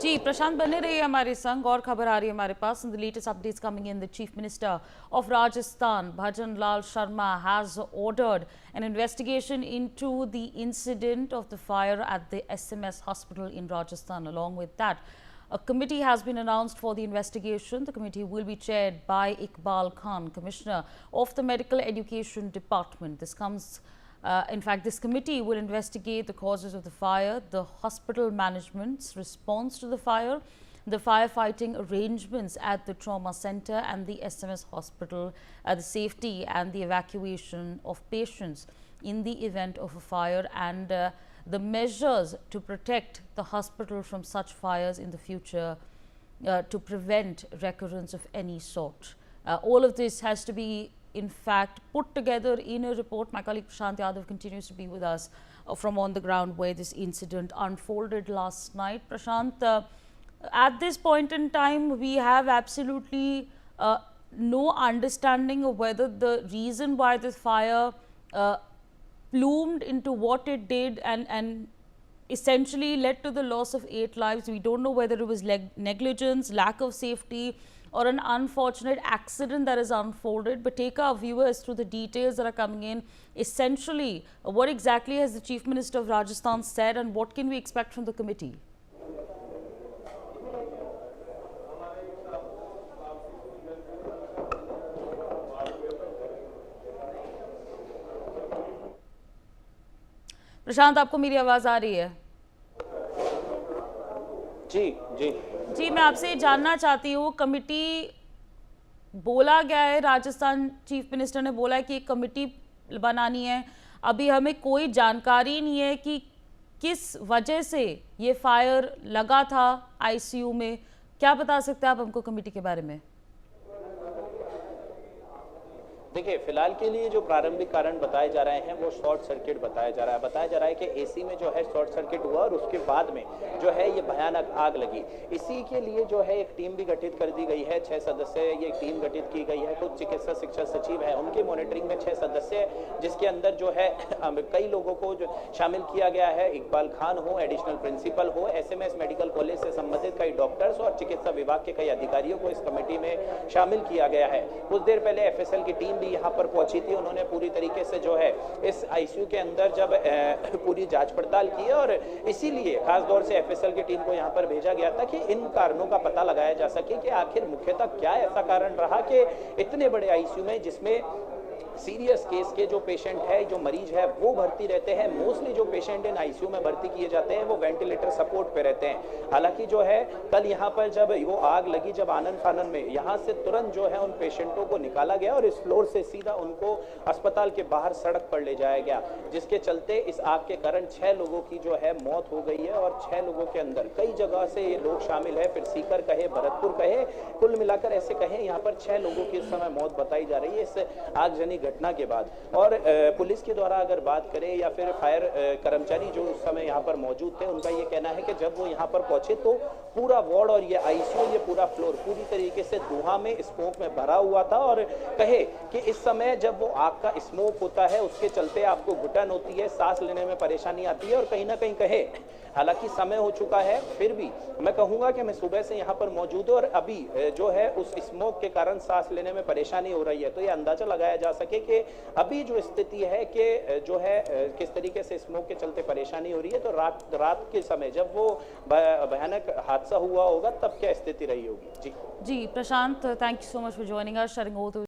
जी प्रशांत बने रहिए हमारे संग। और खबर आ रही है हमारे पास। In the latest updates coming in, the chief minister of Rajasthan Bhajan Lal Sharma has ordered an investigation into the incident of the fire at the SMS hospital in Rajasthan. Along with that, a committee has been announced for the investigation. The committee will be chaired by Iqbal Khan, Commissioner of the Medical Education Department. In fact, this committee will investigate the causes of the fire, the hospital management's response to the fire, the firefighting arrangements at the trauma center and the SMS hospital, the safety and the evacuation of patients in the event of a fire, and the measures to protect the hospital from such fires in the future to prevent recurrence of any sort. All of this has to be, in fact, put together in a report. My colleague Prashant Yadav continues to be with us from on the ground where this incident unfolded last night. Prashant, at this point in time, we have absolutely no understanding of whether the reason why this fire plumed into what it did and essentially led to the loss of 8 lives. We don't know whether it was negligence, lack of safety, or an unfortunate accident that has unfolded. But take our viewers through the details that are coming in. Essentially, what exactly has the Chief Minister of Rajasthan said, and what can we expect from the committee? प्रशांत, आपको मेरी आवाज आ रही है? जी जी जी, मैं आपसे जानना चाहती हूँ, कमिटी बोला गया है, राजस्थान चीफ मिनिस्टर ने बोला है कि एक कमिटी बनानी है। अभी हमें कोई जानकारी नहीं है कि किस वजह से ये फायर लगा था आईसीयू में। क्या बता सकते हैं आप हमको कमिटी के बारे में? देखिए, फिलहाल के लिए जो प्रारंभिक कारण बताए जा रहे हैं वो शॉर्ट सर्किट बताया जा रहा है कि एसी में जो है शॉर्ट सर्किट हुआ और उसके बाद में जो है ये भयानक आग लगी। इसी के लिए जो है एक टीम भी गठित कर दी गई है, 6 सदस्य ये टीम गठित की गई है। कुछ चिकित्सा शिक्षा सचिव है, उनकी मॉनिटरिंग में 6 सदस्य, जिसके अंदर जो है कई लोगों को जो शामिल किया गया है। इकबाल खान हो, एडिशनल प्रिंसिपल हो, एसएमएस मेडिकल कॉलेज से संबंधित कई डॉक्टर्स और चिकित्सा विभाग के कई अधिकारियों को इस कमेटी में शामिल किया गया है। कुछ देर पहले एफएसएल की टीम यहाँ पर पहुंची थी। उन्होंने पूरी तरीके से जो है इस आईसीयू के अंदर जब पूरी जांच पड़ताल की और इसीलिए खास तौर से एफएसएल की टीम को यहाँ पर भेजा गया था कि इन कारणों का पता लगाया जा सके कि आखिर मुख्यतः क्या ऐसा कारण रहा कि इतने बड़े आईसीयू में, जिसमें सीरियस केस के जो पेशेंट है, जो मरीज है, वो भर्ती रहते हैं। मोस्टली जो पेशेंट इन आईसीयू में भर्ती किए जाते हैं वो वेंटिलेटर सपोर्ट पे रहते हैं। हालांकि जो है कल यहाँ पर जब वो आग लगी, जब आनन फानन में यहाँ से तुरंत जो है उन पेशेंटों को निकाला गया और इस फ्लोर से सीधा उनको अस्पताल के बाहर सड़क पर ले जाया गया, जिसके चलते इस आग के कारण 6 लोगों की जो है मौत हो गई है और 6 लोगों के अंदर कई जगह से ये लोग शामिल है। फिर सीकर कहे, भरतपुर कहे, कुल मिलाकर ऐसे कहे यहाँ पर 6 लोगों की इस समय मौत बताई जा रही है इस आगजनी घटना के बाद। और पुलिस के द्वारा अगर बात करें या फिर फायर कर्मचारी जो उस समय यहाँ पर मौजूद थे, उनका ये कहना है कि जब वो यहाँ पर पहुंचे तो पूरा वार्ड और ये आईसीयू, ये पूरा फ्लोर पूरी तरीके से धुआं में, स्मोक में भरा हुआ था। और कहे कि इस समय जब वो आग का स्मोक होता है उसके चलते आपको घुटन होती है, सांस लेने में परेशानी आती है। और कहीं ना कहीं कहे, हालांकि समय हो चुका है, फिर भी मैं कहूंगा कि मैं सुबह से यहाँ पर मौजूद हूँ और अभी जो है उस स्मोक के कारण सांस लेने में परेशानी हो रही है। तो ये अंदाजा लगाया जा सके कि अभी जो स्थिति है कि जो है किस तरीके से स्मोक के चलते परेशानी हो रही है। तो रात के समय जब वो भयानक हादसा हुआ होगा तब क्या स्थिति रही होगी। Ji Prashant, thank you so much for joining us, sharing all